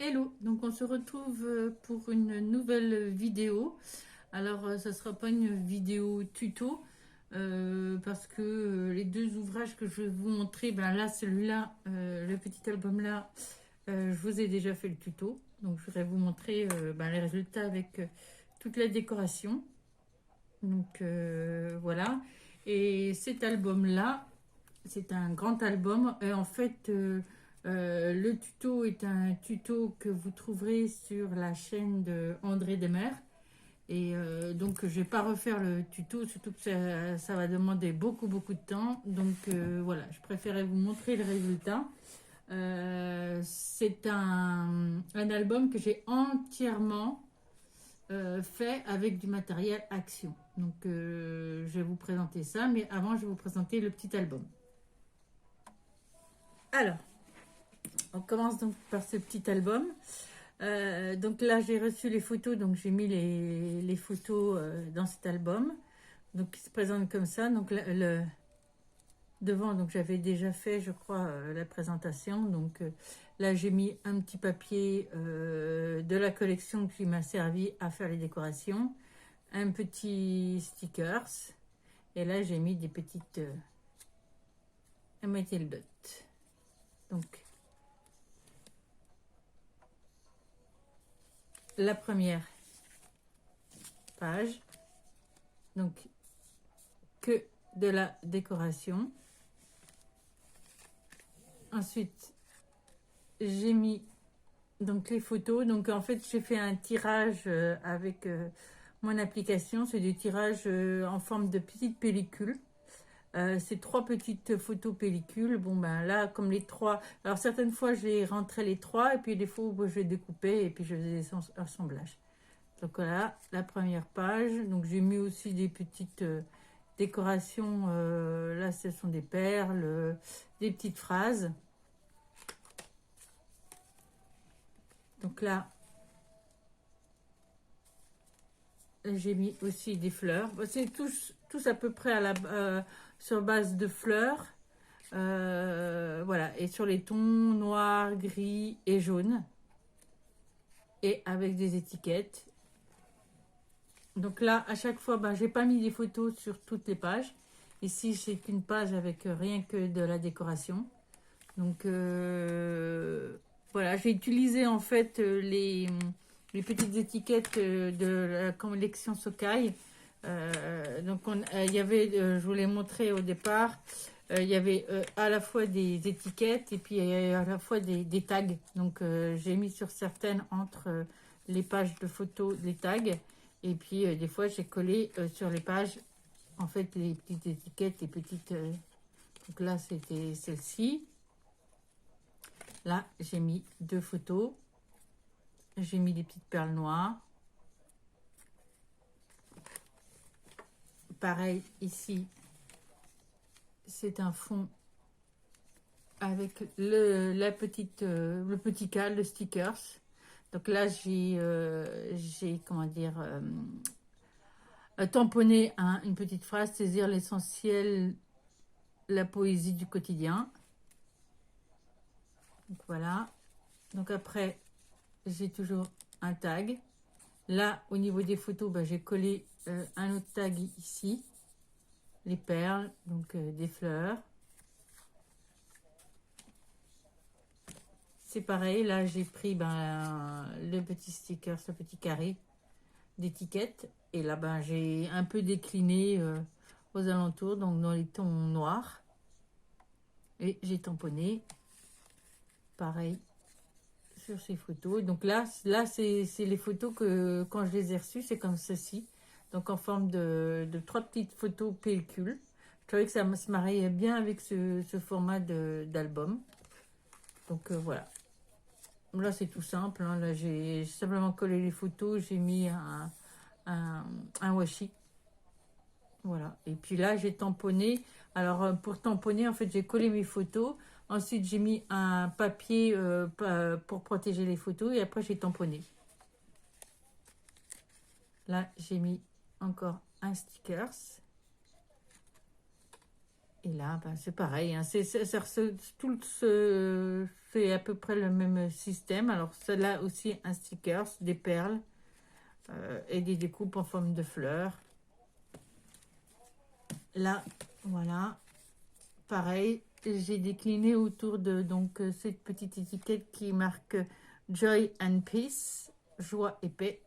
Hello, donc on se retrouve pour une nouvelle vidéo. Alors ça sera pas une vidéo tuto parce que les deux ouvrages que je vais vous montrer, ben là celui-là, le petit album là, je vous ai déjà fait le tuto. Donc je voudrais vous montrer ben, les résultats avec toute la décoration. Donc voilà. Et cet album là, c'est un grand album. Et en fait, le tuto est un tuto que vous trouverez sur la chaîne de André Desmers. Et donc, je vais pas refaire le tuto, surtout que ça va demander beaucoup de temps. Donc, voilà, je préférais vous montrer le résultat. C'est un album que j'ai entièrement fait avec du matériel Action. Donc, je vais vous présenter ça, mais avant, je vais vous présenter le petit album. Alors, on commence donc par ce petit album. Donc là, j'ai reçu les photos, donc j'ai mis les photos dans cet album. Donc, il se présente comme ça. Donc, devant, donc j'avais déjà fait, je crois, la présentation. Donc là, j'ai mis un petit papier de la collection qui m'a servi à faire les décorations. Un petit stickers. Et là, j'ai mis des petites metal dots. Donc, la première page, donc que de la décoration. Ensuite, j'ai mis donc les photos. Donc en fait, j'ai fait un tirage avec mon application. C'est des tirages en forme de petites pellicules. C'est 3 petites photos pellicules. Bon ben là, comme les 3, alors certaines fois je les rentrais les 3 et puis des fois je les découpais et puis je faisais des assemblages. Donc voilà, la première page. Donc j'ai mis aussi des petites décorations. Là, ce sont des perles, des petites phrases. Donc là, j'ai mis aussi des fleurs. C'est tous à peu près sur base de fleurs. Voilà, et sur les tons noirs, gris et jaune. Et avec des étiquettes. Donc là, à chaque fois, j'ai pas mis des photos sur toutes les pages. Ici, c'est qu'une page avec rien que de la décoration. Donc voilà, j'ai utilisé en fait les petites étiquettes de la collection Sokai. Donc il y avait, je vous l'ai montré au départ, il y avait à la fois des étiquettes et puis à la fois des tags. Donc j'ai mis sur certaines entre les pages de photos les tags et puis des fois j'ai collé sur les pages en fait les petites étiquettes, les petites. Donc là c'était celle-ci. Là j'ai mis 2 photos. J'ai mis des petites perles noires. Pareil ici, c'est un fond avec le petit cal, le stickers. Donc là, j'ai comment dire, tamponné une petite phrase, saisir l'essentiel, la poésie du quotidien. Donc voilà. Donc après, j'ai toujours un tag. Là, au niveau des photos, j'ai collé un autre tag ici. Les perles, donc des fleurs. C'est pareil, là j'ai pris le petit sticker, ce petit carré d'étiquette. Et là j'ai un peu décliné aux alentours, donc dans les tons noirs. Et j'ai tamponné. Pareil sur ces photos. Donc là c'est les photos que quand je les ai reçues, c'est comme ceci. Donc en forme de 3 petites photos pellicules. Je trouvais que ça se mariait bien avec ce format d'album. Donc voilà. Là, c'est tout simple. Hein. Là, j'ai simplement collé les photos. J'ai mis un washi. Voilà. Et puis là, j'ai tamponné. Alors, pour tamponner, en fait, j'ai collé mes photos. Ensuite, j'ai mis un papier pour protéger les photos. Et après, j'ai tamponné. Là, j'ai mis encore un stickers. Et là, c'est pareil. Hein. Tout c'est à peu près le même système. Alors, celle-là aussi, un sticker, des perles et des découpes en forme de fleurs. Là, voilà. Pareil, j'ai décliné autour de cette petite étiquette qui marque Joy and Peace, joie et paix.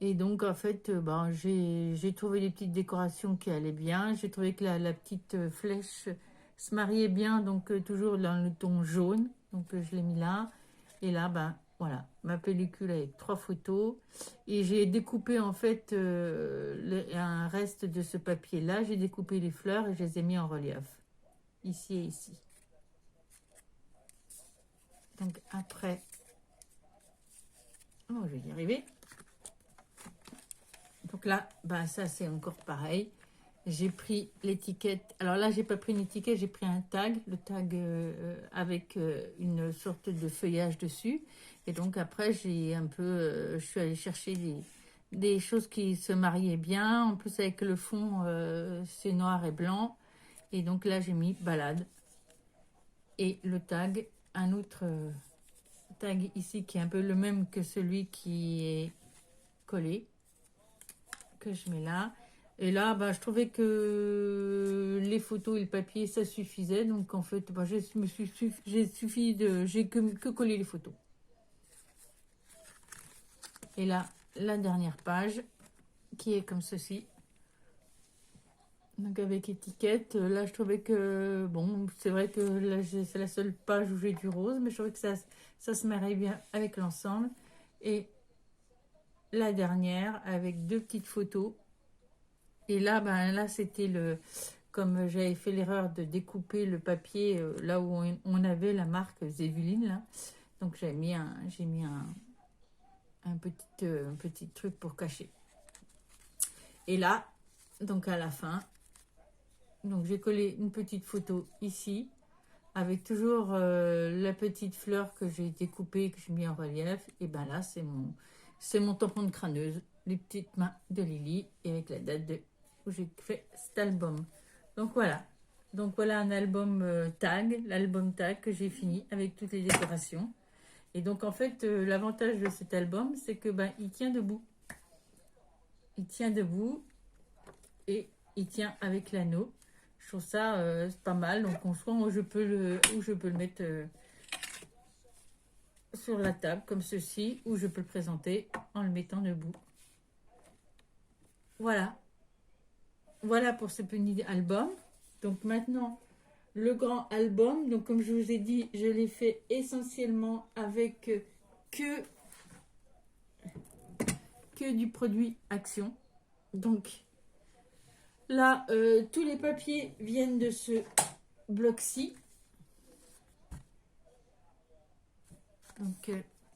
Et donc, en fait, ben, j'ai trouvé des petites décorations qui allaient bien. J'ai trouvé que la petite flèche se mariait bien, donc toujours dans le ton jaune. Donc, je l'ai mis là. Et là, ben, voilà, ma pellicule avec 3 photos. Et j'ai découpé, en fait, un reste de ce papier-là. J'ai découpé les fleurs et je les ai mis en relief. Ici et ici. Donc, après... Oh, je vais y arriver. Donc là, bah ça c'est encore pareil. J'ai pris l'étiquette. Alors là, j'ai pas pris une étiquette, j'ai pris un tag. Le tag avec une sorte de feuillage dessus. Et donc après, j'ai un peu... je suis allée chercher des choses qui se mariaient bien. En plus, avec le fond, c'est noir et blanc. Et donc là, j'ai mis balade. Et le tag, un autre tag ici qui est un peu le même que celui qui est collé, que je mets là. Et là, bah, je trouvais que les photos et le papier, ça suffisait. Donc, en fait, bah, j'ai que collé les photos. Et là, la dernière page, qui est comme ceci. Donc, avec étiquette. Là, je trouvais que, bon, c'est vrai que là, c'est la seule page où j'ai du rose. Mais je trouvais que ça se marie bien avec l'ensemble. Et la dernière, avec 2 petites photos. Et là, ben, là c'était comme j'avais fait l'erreur de découper le papier là où on avait la marque Zévuline, là. Donc j'ai mis un petit truc pour cacher. Et là, donc à la fin, donc j'ai collé une petite photo ici, avec toujours la petite fleur que j'ai découpée, que j'ai mis en relief. Et ben là, c'est mon tampon de crâneuse, les petites mains de Lily, et avec la date où j'ai fait cet album. Donc voilà. Donc voilà un album tag, l'album tag que j'ai fini avec toutes les décorations. Et donc en fait, l'avantage de cet album, c'est que ben, il tient debout. Il tient debout et il tient avec l'anneau. Je trouve ça pas mal. Donc on soit où je peux le mettre sur la table comme ceci, ou je peux le présenter en le mettant debout. Voilà. Voilà pour ce petit album. Donc maintenant, le grand album. Donc comme je vous ai dit, je l'ai fait essentiellement avec que du produit Action. Donc là, tous les papiers viennent de ce bloc-ci. Donc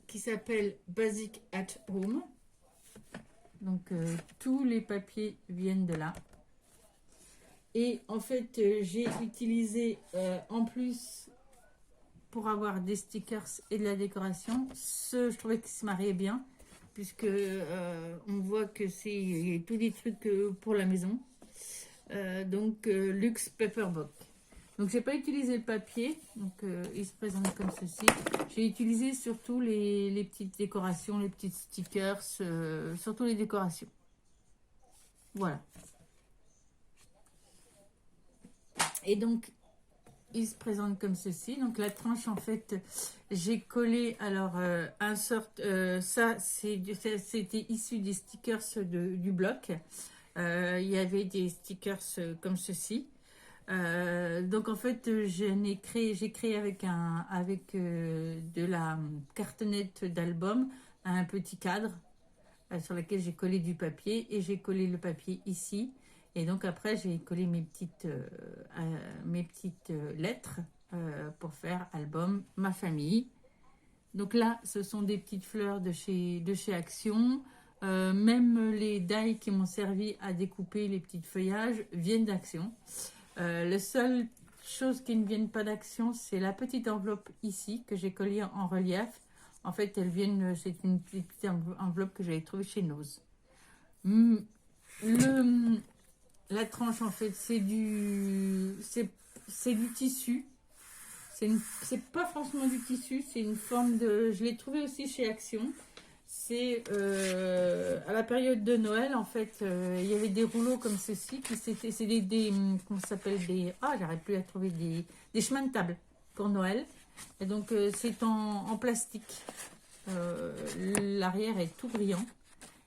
qui s'appelle Basic at Home. Donc tous les papiers viennent de là. Et en fait, j'ai utilisé en plus, pour avoir des stickers et de la décoration, je trouvais que ça se mariait bien, puisque on voit que c'est tous des trucs pour la maison. Donc Luxe Paperbox. Donc j'ai pas utilisé le papier, donc il se présente comme ceci. J'ai utilisé surtout les petites décorations, les petites stickers, surtout les décorations. Voilà. Et donc, il se présente comme ceci. Donc, la tranche, en fait, j'ai collé, alors, un sorte... ça, c'était issu des stickers du bloc. Il y avait des stickers comme ceci. Donc, en fait, j'ai créé avec de la cartonnette d'album un petit cadre sur lequel j'ai collé du papier, et j'ai collé le papier ici. Et donc après, j'ai collé mes petites lettres pour faire album Ma Famille. Donc là, ce sont des petites fleurs de chez Action. Même les die qui m'ont servi à découper les petits feuillages viennent d'Action. La seule chose qui ne viennent pas d'Action, c'est la petite enveloppe ici que j'ai collée en relief. En fait, c'est une petite enveloppe que j'avais trouvée chez Nose. La tranche, en fait, c'est du tissu. C'est pas franchement du tissu, c'est une forme de... Je l'ai trouvé aussi chez Action. C'est à la période de Noël, en fait, il y avait des rouleaux comme ceci, qui c'était, c'est comment ça s'appelle, j'arrive plus à trouver des chemins de table pour Noël. Et donc, c'est en plastique. L'arrière est tout brillant.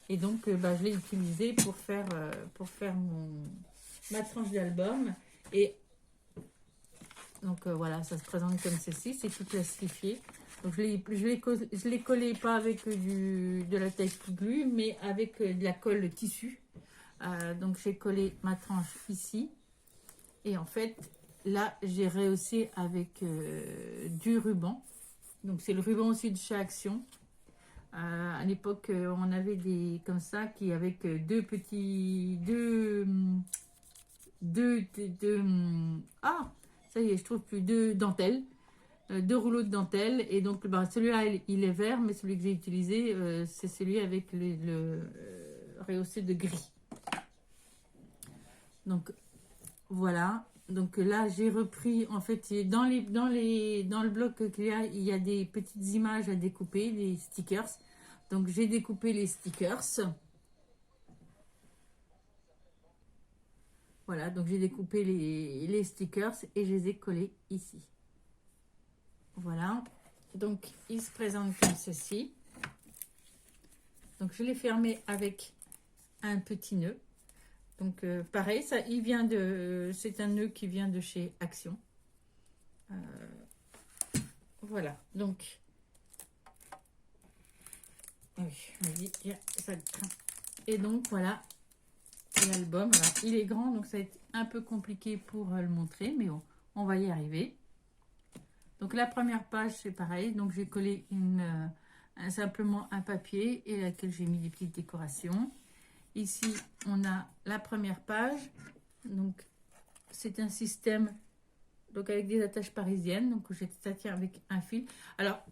Et donc, je l'ai utilisé pour faire ma tranche d'album. Et donc, voilà, ça se présente comme ceci. C'est tout plastifié. Donc, je l'ai collé pas avec de la tape glue, mais avec de la colle tissu. Donc, j'ai collé ma tranche ici. Et en fait, là, j'ai rehaussé avec du ruban. Donc, c'est le ruban aussi de chez Action. À l'époque, on avait des comme ça qui avec ça y est, je trouve plus deux dentelles, deux rouleaux de dentelle. Et donc, celui-là, il est vert, mais celui que j'ai utilisé, c'est celui avec le rehaussé de gris. Donc, voilà. Donc là, j'ai repris, en fait, dans le bloc qu'il y a des petites images à découper, des stickers. Donc, j'ai découpé les stickers. Voilà, donc j'ai découpé les stickers et je les ai collés ici. Voilà. Donc, ils se présentent comme ceci. Donc, je l'ai fermé avec un petit nœud. Donc, pareil, ça, c'est un nœud qui vient de chez Action. Voilà, donc... Oui, ça craint. Et donc, voilà, l'album. Alors, il est grand, donc ça va être un peu compliqué pour le montrer, mais on va y arriver. Donc, la première page, c'est pareil. Donc, j'ai collé simplement un papier et laquelle j'ai mis des petites décorations. Ici, on a la première page. Donc, c'est un système donc avec des attaches parisiennes. Donc, ça tient avec un fil. Alors,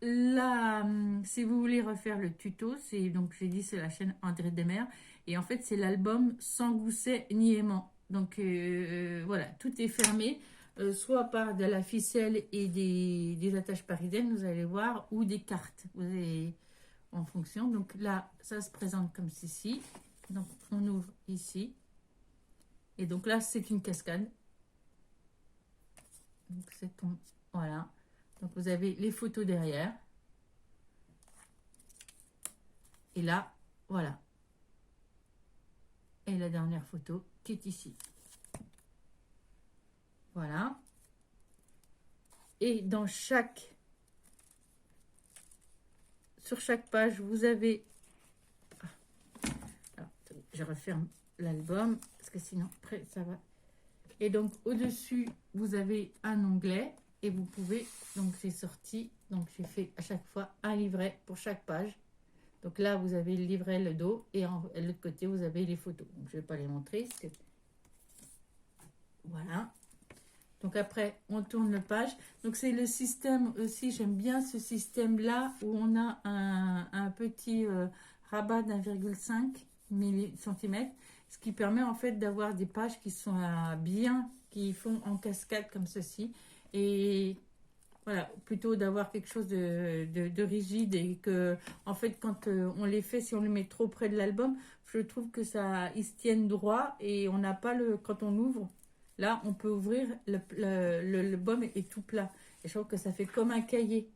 là, si vous voulez refaire le tuto, donc j'ai dit c'est la chaîne André Demers. Et en fait, c'est l'album Sans gousset ni aimant. Donc, voilà, tout est fermé. Soit par de la ficelle et des attaches parisiennes, vous allez voir, ou des cartes. Vous avez en fonction. Donc là, ça se présente comme ceci. Donc, on ouvre ici. Et donc là, c'est une cascade. Donc, voilà. Donc, vous avez les photos derrière. Et là, voilà. Et la dernière photo qui est ici. Voilà. Et sur chaque page, vous avez... Alors, je referme l'album parce que sinon, après, ça va. Et donc, au-dessus, vous avez un onglet et vous pouvez... Donc, c'est sorti. Donc, j'ai fait à chaque fois un livret pour chaque page. Donc là, vous avez le livret, le dos, et de l'autre côté, vous avez les photos. Donc, je ne vais pas les montrer. Voilà. Donc après, on tourne la page. Donc c'est le système aussi, j'aime bien ce système-là, où on a un petit rabat d'1,5 cm, ce qui permet en fait d'avoir des pages qui sont qui font en cascade comme ceci. Et voilà, plutôt d'avoir quelque chose de rigide et que, en fait, quand on les fait, si on les met trop près de l'album, je trouve que ils se tiennent droit et on n'a pas quand on ouvre, là, on peut ouvrir, l'album est tout plat. Et je trouve que ça fait comme un cahier.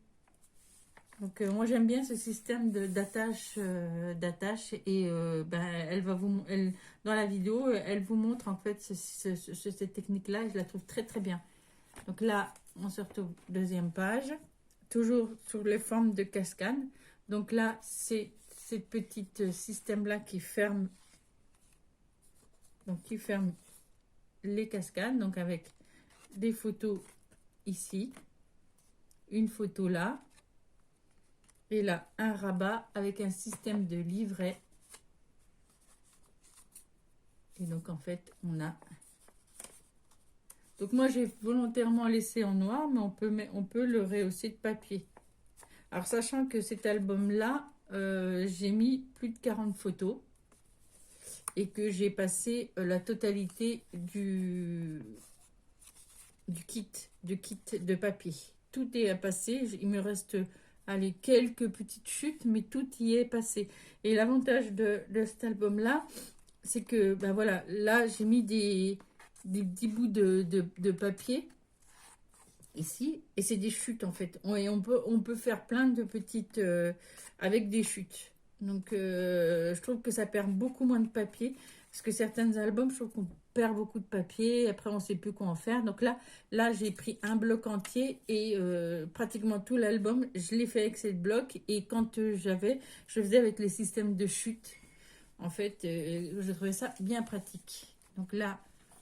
Donc, moi, j'aime bien ce système d'attache et dans la vidéo, elle vous montre en fait cette technique-là et je la trouve très, très bien. Donc là, on se retrouve deuxième page, toujours sur les formes de cascade. Donc là, c'est cette petite système-là qui ferme les cascades. Donc avec des photos ici, une photo là, et là, un rabat avec un système de livret. Et donc en fait, on a... Donc moi, j'ai volontairement laissé en noir, mais on peut le rehausser de papier. Alors, sachant que cet album-là, j'ai mis plus de 40 photos et que j'ai passé la totalité du kit de papier. Tout est passé. Il me reste, allez, quelques petites chutes, mais tout y est passé. Et l'avantage de cet album-là, c'est que, ben voilà, là, j'ai mis des petits bouts de papier ici, et c'est des chutes en fait. Et on peut faire plein de petites avec des chutes. Donc, je trouve que ça perd beaucoup moins de papier. Parce que certains albums, je trouve qu'on perd beaucoup de papier. Après, on ne sait plus quoi en faire. Donc là j'ai pris un bloc entier et pratiquement tout l'album, je l'ai fait avec ces blocs. Et quand je faisais avec les systèmes de chute. En fait, je trouvais ça bien pratique. Donc là,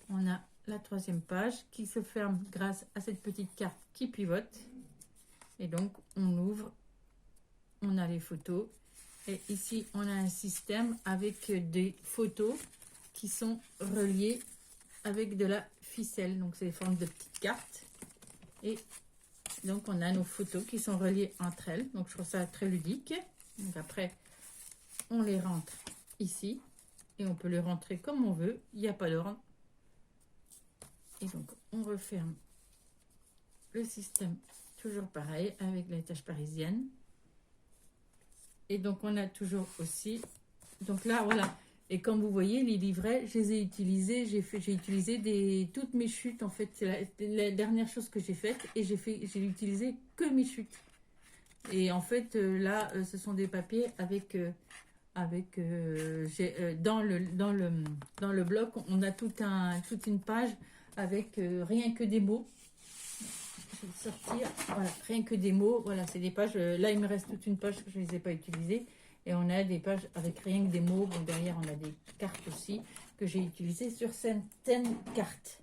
on a la troisième page qui se ferme grâce à cette petite carte qui pivote. Et donc, on ouvre, on a les photos. Et ici, on a un système avec des photos qui sont reliées avec de la ficelle. Donc, c'est des formes de petites cartes. Et donc, on a nos photos qui sont reliées entre elles. Donc, je trouve ça très ludique. Donc, après, on les rentre ici. Et on peut les rentrer comme on veut. Il n'y a pas d'ordre. Et donc, on referme le système. Toujours pareil avec les tâches parisiennes. Et donc, on a toujours aussi... Donc là, voilà. Et comme vous voyez, les livrets, je les ai utilisés. J'ai utilisé toutes mes chutes. En fait, c'est la dernière chose que j'ai faite. Et j'ai utilisé que mes chutes. Et en fait, là, ce sont des papiers avec dans le bloc, on a toute une page avec rien que des mots. Je vais sortir, voilà, rien que des mots. Voilà, c'est des pages. Là, il me reste toute une page que je ne les ai pas utilisées. Et on a des pages avec rien que des mots. Bon, derrière, on a des cartes aussi que j'ai utilisées sur certaines cartes.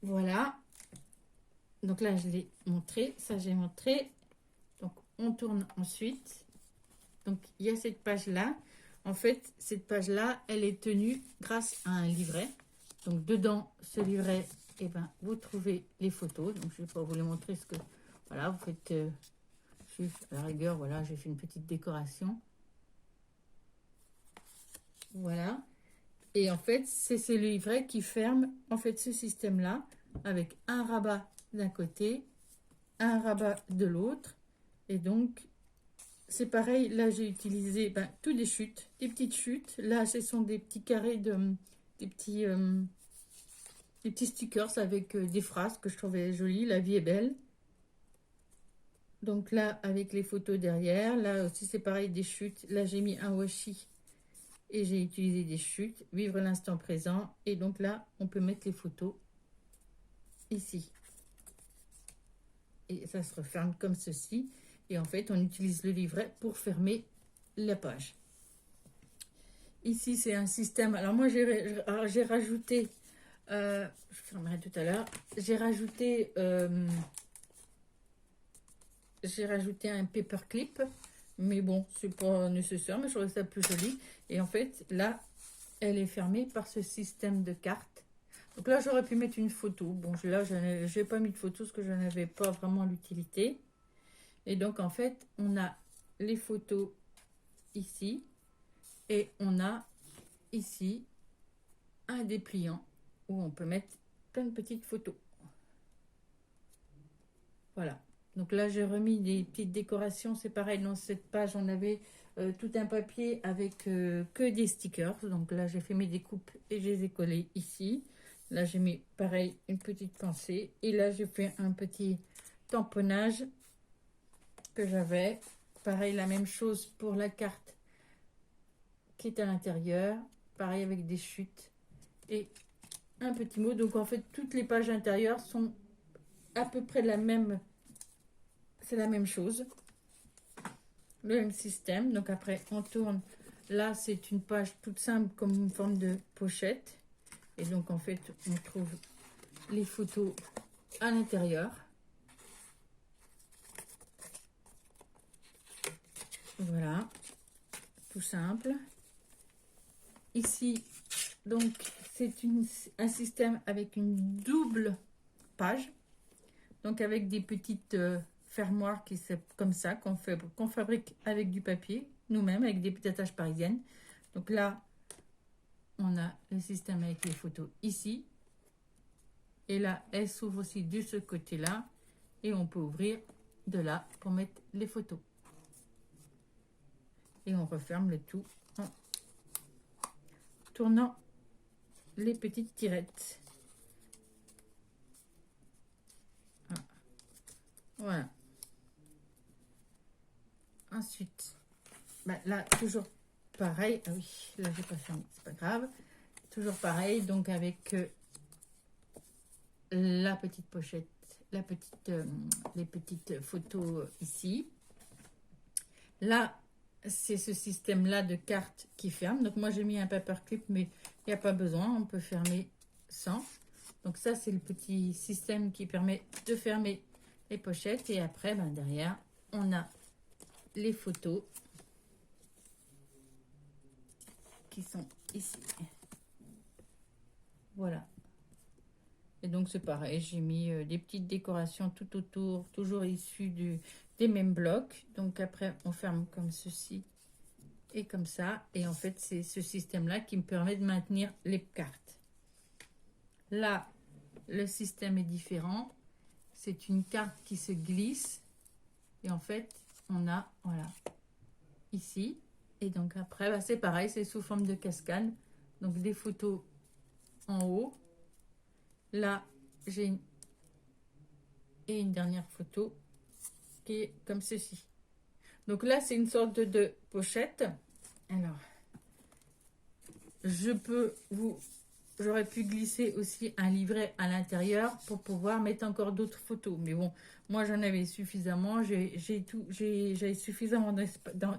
Voilà. Donc là, je l'ai montré. Ça, j'ai montré. Donc, on tourne ensuite. Donc, il y a cette page-là. En fait, cette page-là, elle est tenue grâce à un livret. Donc, dedans, ce livret, eh ben, vous trouvez les photos. Donc, je ne vais pas vous les montrer ce que... Voilà, vous faites... à la rigueur, voilà, j'ai fait une petite décoration. Voilà. Et en fait, c'est ce livret qui ferme, en fait, ce système-là, avec un rabat d'un côté, un rabat de l'autre. Et donc... C'est pareil, là j'ai utilisé tout des chutes, des petites chutes. Là ce sont des petits carrés des petits stickers avec des phrases que je trouvais jolies. La vie est belle. Donc là avec les photos derrière, là aussi c'est pareil, des chutes. Là j'ai mis un washi et j'ai utilisé des chutes. Vivre l'instant présent. Et donc là on peut mettre les photos ici. Et ça se referme comme ceci. Et en fait, on utilise le livret pour fermer la page. Ici, c'est un système. Alors moi, j'ai rajouté, je fermerai tout à l'heure, j'ai rajouté un paperclip. Mais bon, c'est pas nécessaire, mais je trouvais ça plus joli. Et en fait, là, elle est fermée par ce système de cartes. Donc là, j'aurais pu mettre une photo. Bon, là, je n'ai pas mis de photo parce que je n'avais pas vraiment l'utilité. Et donc, en fait, on a les photos ici. Et on a ici un dépliant où on peut mettre plein de petites photos. Voilà. Donc là, j'ai remis des petites décorations. C'est pareil, dans cette page, on avait tout un papier avec que des stickers. Donc là, j'ai fait mes découpes et je les ai collés ici. Là, j'ai mis, pareil, une petite pensée. Et là, j'ai fait un petit tamponnage que j'avais. Pareil, la même chose pour la carte qui est à l'intérieur. Pareil, avec des chutes et un petit mot. Donc, en fait, toutes les pages intérieures sont à peu près la même. C'est la même chose. Le même système. Donc, après, on tourne. Là, c'est une page toute simple comme une forme de pochette. Et donc, en fait, on trouve les photos à l'intérieur. Voilà. Tout simple. Ici, donc, c'est un système avec une double page. Donc, avec des petites fermoirs qui c'est comme ça, qu'on fabrique avec du papier, nous-mêmes, avec des petites attaches parisiennes. Donc là, on a le système avec les photos ici. Et là, elle s'ouvre aussi de ce côté-là. Et on peut ouvrir de là pour mettre les photos. Et on referme le tout en tournant les petites tirettes. Voilà. Ensuite, ben là, toujours pareil. Ah oui, là, j'ai pas fermé, c'est pas grave. Toujours pareil, donc avec la petite pochette, les petites photos ici. Là, c'est ce système-là de cartes qui ferme. Donc, moi, j'ai mis un paperclip, mais il n'y a pas besoin. On peut fermer sans. Donc, ça, c'est le petit système qui permet de fermer les pochettes. Et après, ben, derrière, on a les photos qui sont ici. Voilà. Et donc, c'est pareil. J'ai mis des petites décorations tout autour, toujours issues des mêmes blocs. Donc, après, on ferme comme ceci. Et comme ça, et en fait c'est ce système là qui me permet de maintenir les cartes. Là le système est différent, c'est une carte qui se glisse et en fait on a, voilà, ici, et donc après bah, c'est pareil, c'est sous forme de cascade, donc des photos en haut. Là j'ai une dernière photo qui est comme ceci. Donc là c'est une sorte de pochette. Alors, j'aurais pu glisser aussi un livret à l'intérieur pour pouvoir mettre encore d'autres photos. Mais bon, moi j'en avais suffisamment, j'ai suffisamment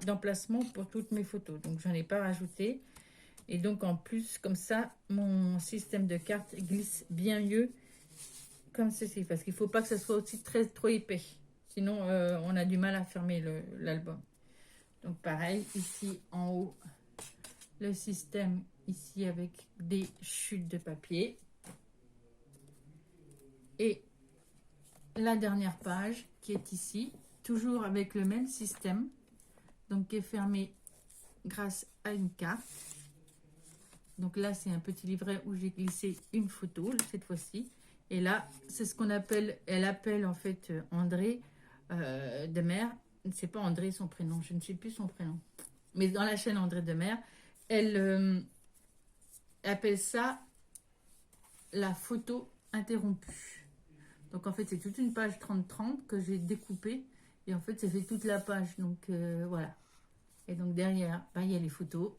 d'emplacement pour toutes mes photos. Donc j'en ai pas rajouté. Et donc en plus, comme ça, mon système de cartes glisse bien mieux comme ceci. Parce qu'il ne faut pas que ça soit aussi trop épais. Sinon, on a du mal à fermer l'album. Donc pareil, ici en haut, le système ici avec des chutes de papier. Et la dernière page qui est ici, toujours avec le même système, donc qui est fermé grâce à une carte. Donc là, c'est un petit livret où j'ai glissé une photo cette fois-ci. Et là, c'est ce qu'on appelle, elle appelle en fait André Demer. C'est pas André son prénom, je ne sais plus son prénom. Mais dans la chaîne André Demer, elle appelle ça la photo interrompue. Donc en fait, c'est toute une page 30-30 que j'ai découpée. Et en fait, ça fait toute la page. Donc voilà. Et donc derrière, bah, il y a les photos.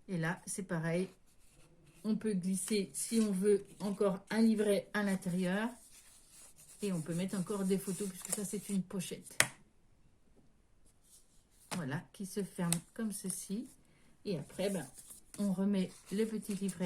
Et là, c'est pareil. On peut glisser, si on veut, encore un livret à l'intérieur. Et on peut mettre encore des photos, puisque ça, c'est une pochette. Voilà, qui se ferme comme ceci. Et après, ben, on remet le petit livret